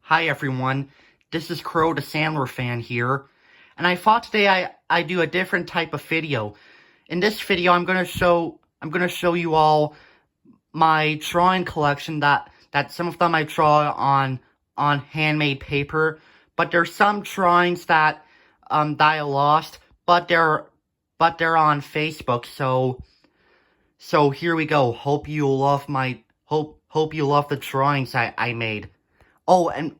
Hi everyone, this is Crow the Sandler fan here, and I thought today I do a different type of video. In this video, I'm gonna show you all my drawing collection that some of them I draw on handmade paper, but there's some drawings that I lost, but they're on Facebook. So here we go. Hope you love the drawings I made. Oh, and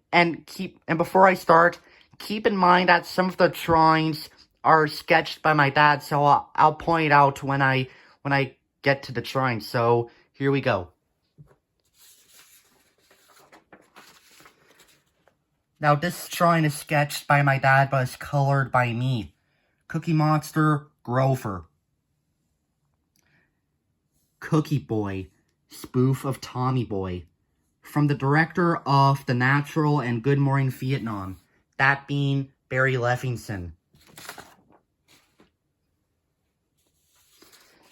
before I start, keep in mind that some of the drawings are sketched by my dad, so I'll point it out when I get to the drawings. So here we go. Now this drawing is sketched by my dad, but is colored by me. Cookie Monster, Grover. Cookie Boy, spoof of Tommy Boy. From the director of The Natural and Good Morning Vietnam, that being Barry Levinson.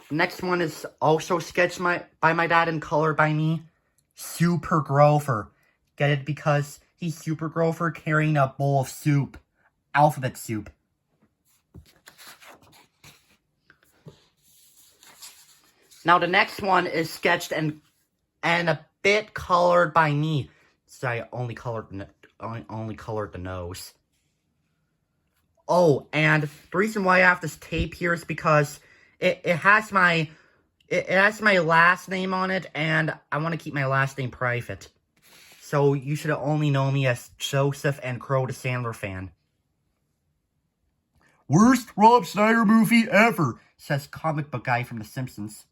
The next one is also sketched by my dad and colored by me. Super Grover. Get it? Because he's Super Grover carrying a bowl of soup. Alphabet soup. Now the next one is sketched and a bit colored by me. So I only colored the nose. Oh, and the reason why I have this tape here is because it has my last name on it, and I want to keep my last name private. So you should only know me as Joseph and Crow the Sandler fan. Worst Rob Schneider movie ever, says comic book guy from The Simpsons.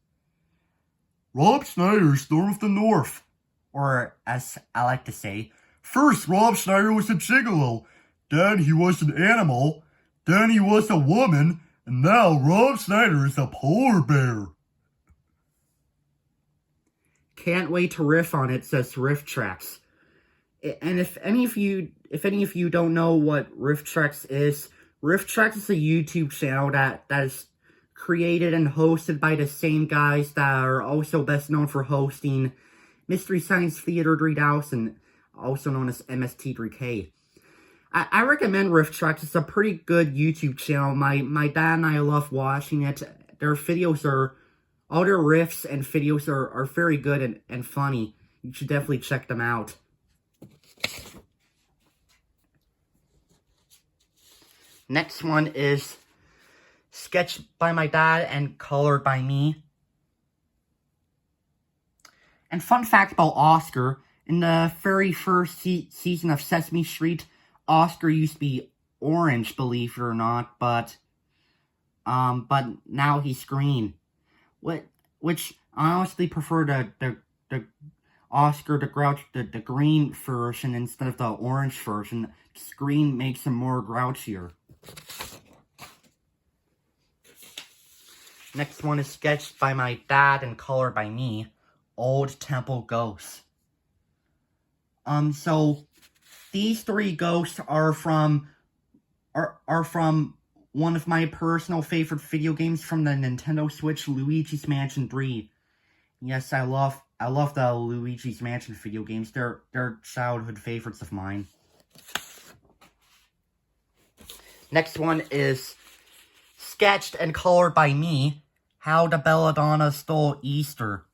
Rob Schneider, Storm of the North. Or, as I like to say, first Rob Schneider was a gigolo, then he was an animal, then he was a woman, and now Rob Schneider is a polar bear. Can't wait to riff on it, says Riff Tracks. And if any of you don't know what Riff Tracks is a YouTube channel that is created and hosted by the same guys that are also best known for hosting Mystery Science Theater 3000, also known as MST3K. I recommend Riff Tracks. It's a pretty good YouTube channel. My dad and I love watching it. Their videos all their riffs and videos are very good and funny. You should definitely check them out. Next one is sketched by my dad and colored by me. And fun fact about Oscar, in the very first season of Sesame Street, Oscar used to be orange, believe it or not, but now he's green. Which I honestly prefer the Oscar the Grouch, the green version instead of the orange version. Green makes him more grouchier. Next one is sketched by my dad and colored by me. Old Temple Ghosts. So these three ghosts are from one of my personal favorite video games from the Nintendo Switch, Luigi's Mansion 3. Yes, I love the Luigi's Mansion video games. They're childhood favorites of mine. Next one is sketched and colored by me. How the Belladonna Stole Easter.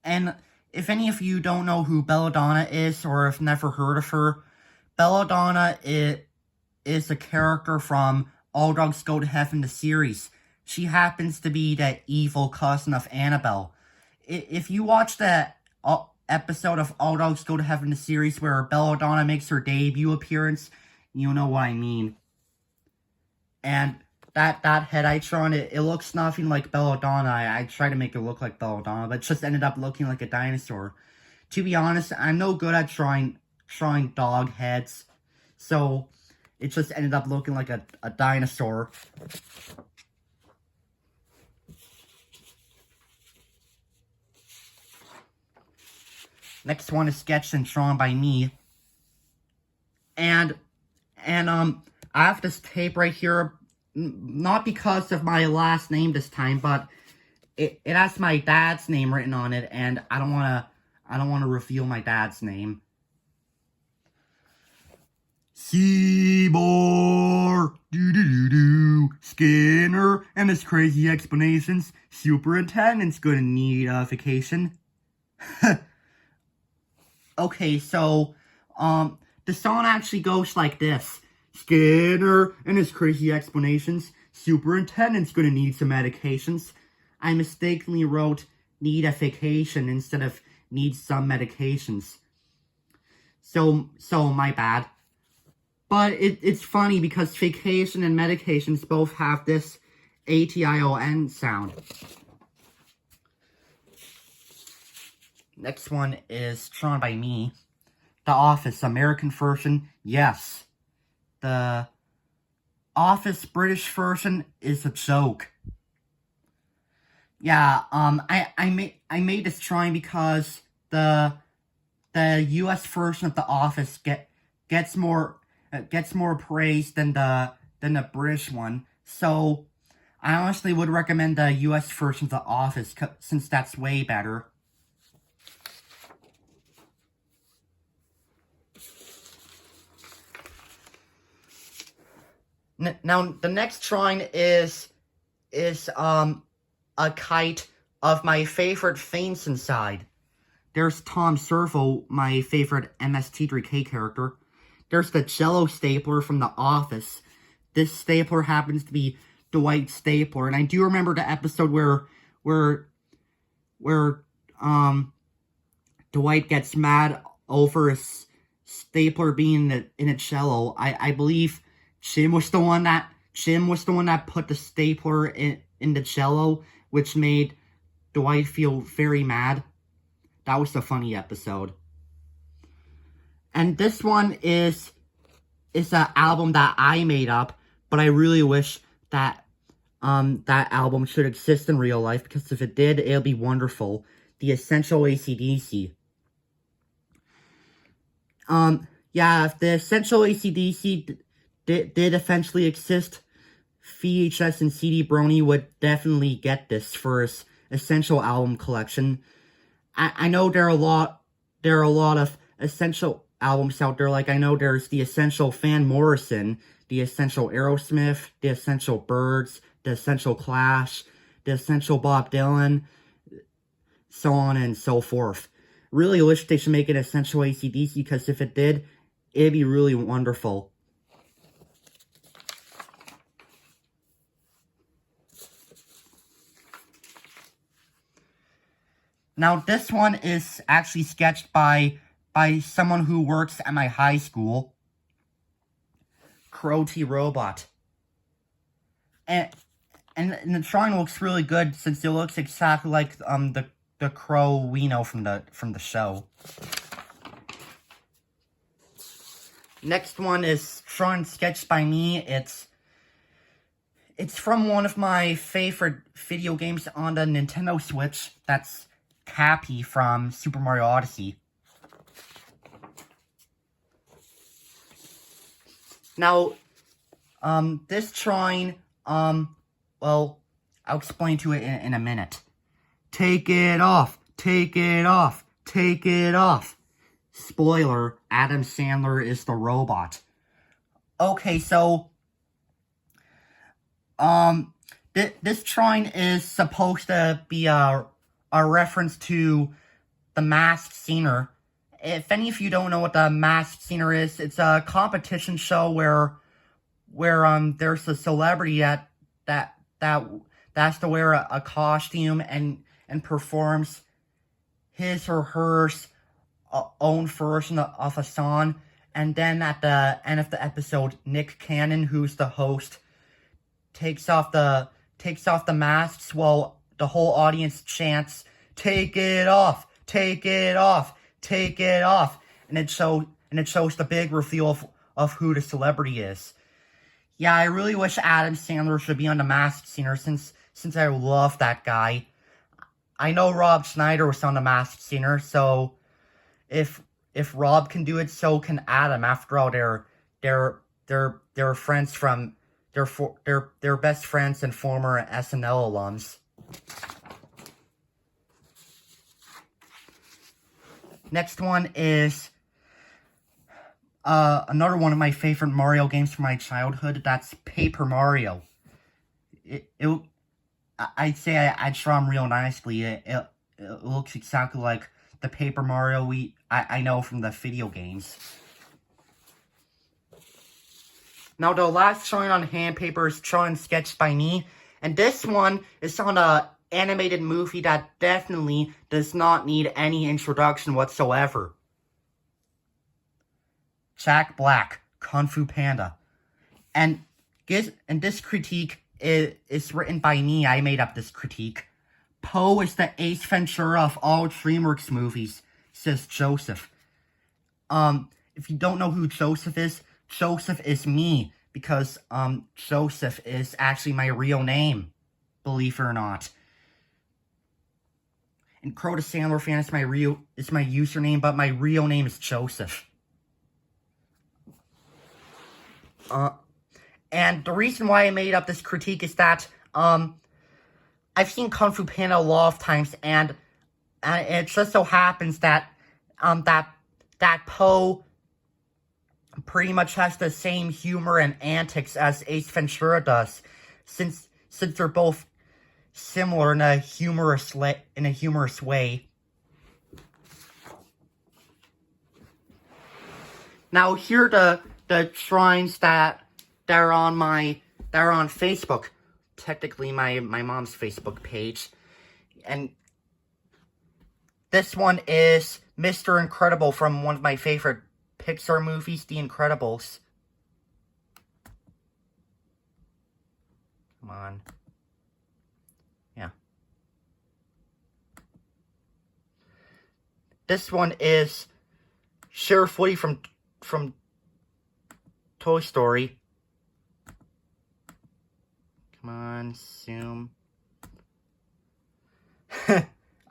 And if any of you don't know who Belladonna is or have never heard of her, Belladonna is a character from All Dogs Go to Heaven, the series. She happens to be the evil cousin of Annabelle. If you watch the episode of All Dogs Go to Heaven, the series, where Belladonna makes her debut appearance, you know what I mean. And that head I drawn, it looks nothing like Belladonna. I tried to make it look like Belladonna, but it just ended up looking like a dinosaur. To be honest, I'm no good at drawing dog heads, so it just ended up looking like a dinosaur. Next one is sketched and drawn by me. And I have this tape right here, not because of my last name this time, but it has my dad's name written on it, and I don't want to reveal my dad's name. Seymour, do. Skinner and his crazy explanations. Superintendent's gonna need a vacation. Okay, so, the song actually goes like this. Skinner and his crazy explanations. Superintendent's gonna need some medications. I mistakenly wrote need a vacation instead of need some medications. So my bad. But it's funny because vacation and medications both have this ATION sound. Next one is drawn by me. The Office, American version, yes. The Office British version is a joke. Yeah, I made this drawing because the US version of The Office gets more praise than the British one. So I honestly would recommend the US version of The Office since that's way better. Now the next drawing is a kite of my favorite Faints inside. There's Tom Servo, my favorite MST3K character. There's the Jello stapler from The Office. This stapler happens to be Dwight Stapler, and I do remember the episode where Dwight gets mad over his stapler being in a Jello. I believe Jim was the one that put the stapler in the Jello, which made Dwight feel very mad. That was a funny episode. And this one is an album that I made up, but I really wish that that album should exist in real life, because if it did, it'll be wonderful. The Essential AC/DC. Yeah, if the Essential AC/DC did eventually exist, VHS and CD Brony would definitely get this for his Essential album collection. I know there are a lot of Essential albums out there. Like, I know there's the Essential Van Morrison, the Essential Aerosmith, the Essential Byrds, the Essential Clash, the Essential Bob Dylan, so on and so forth. Really wish they should make an Essential AC/DC, because if it did, it'd be really wonderful. Now, this one is actually sketched by someone who works at my high school. Crow T Robot. And the drawing looks really good, since it looks exactly like the Crow we know from the show. Next one is drawn sketched by me. It's from one of my favorite video games on the Nintendo Switch. That's Cappy from Super Mario Odyssey. Now, this drawing, well, I'll explain to it in a minute. Take it off, take it off, take it off. Spoiler, Adam Sandler is the robot. Okay, so, this drawing is supposed to be a reference to The Masked Singer. If any of you don't know what The Masked Singer is, it's a competition show where there's a celebrity that has to wear a costume and performs his or her own version of a song. And then at the end of the episode, Nick Cannon, who's the host, takes off the masks while the whole audience chants, "Take it off, take it off, take it off," and it shows the big reveal of who the celebrity is. Yeah, I really wish Adam Sandler should be on The Masked Singer, since I love that guy. I know Rob Schneider was on The Masked Singer, so if Rob can do it, so can Adam. After all, they're friends from they're best friends and former SNL alums. Next one is another one of my favorite Mario games from my childhood. That's Paper Mario. I'd say I draw them real nicely. It looks exactly like the Paper Mario I know from the video games. Now, the last drawing on hand paper is drawn sketched by me, and this one is on a animated movie that definitely does not need any introduction whatsoever. Jack Black, Kung Fu Panda. And this critique is written by me. I made up this critique. Poe is the Ace Ventura of all DreamWorks movies, says Joseph. If you don't know who Joseph is me, because, Joseph is actually my real name, believe it or not. And Crow the Sandler fan is my username, but my real name is Joseph. And the reason why I made up this critique is that, I've seen Kung Fu Panda a lot of times, and it just so happens that, that Poe pretty much has the same humor and antics as Ace Ventura does, since they're both similar in a humorous way. Now here are the drawings that are on Facebook, technically my mom's Facebook page, and this one is Mr. Incredible from one of my favorite Pixar movies, The Incredibles. Come on. Yeah. This one is Sheriff Woody from Toy Story. Come on, zoom.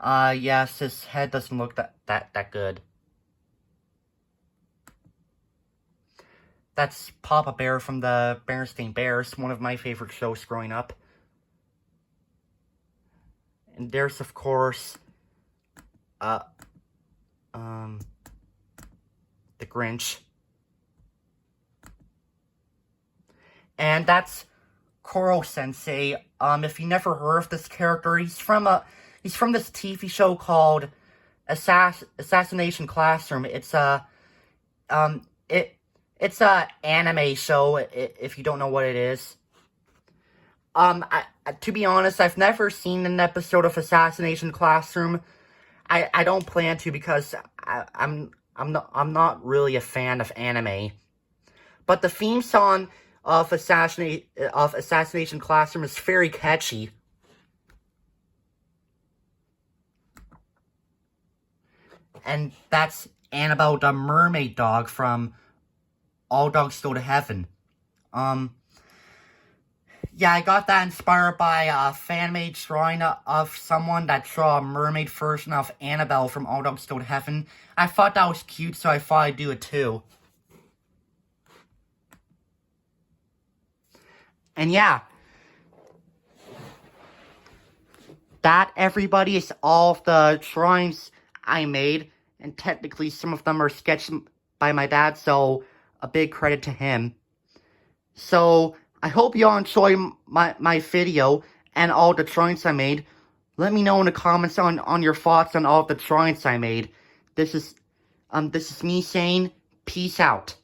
Yes, his head doesn't look that good. That's Papa Bear from the Berenstain Bears, one of my favorite shows growing up. And there's, of course, the Grinch. And that's Koro Sensei. If you never heard of this character, he's from this TV show called Assassination Classroom. It's a anime show, if you don't know what it is. To be honest, I've never seen an episode of Assassination Classroom. I don't plan to, because I'm not really a fan of anime. But the theme song of Assassination Classroom is very catchy. And that's Annabelle the Mermaid Dog from All Dogs Go to Heaven. Yeah, I got that inspired by a fan-made drawing of someone that drew a mermaid version of Annabelle from All Dogs Go to Heaven. I thought that was cute, so I thought I'd do it too. And yeah, that, everybody, is all of the drawings I made, and technically some of them are sketched by my dad, so a big credit to him. So I hope you all enjoy my video and all the drawings I made. Let me know in the comments on your thoughts on all the drawings I made. This is me saying peace out.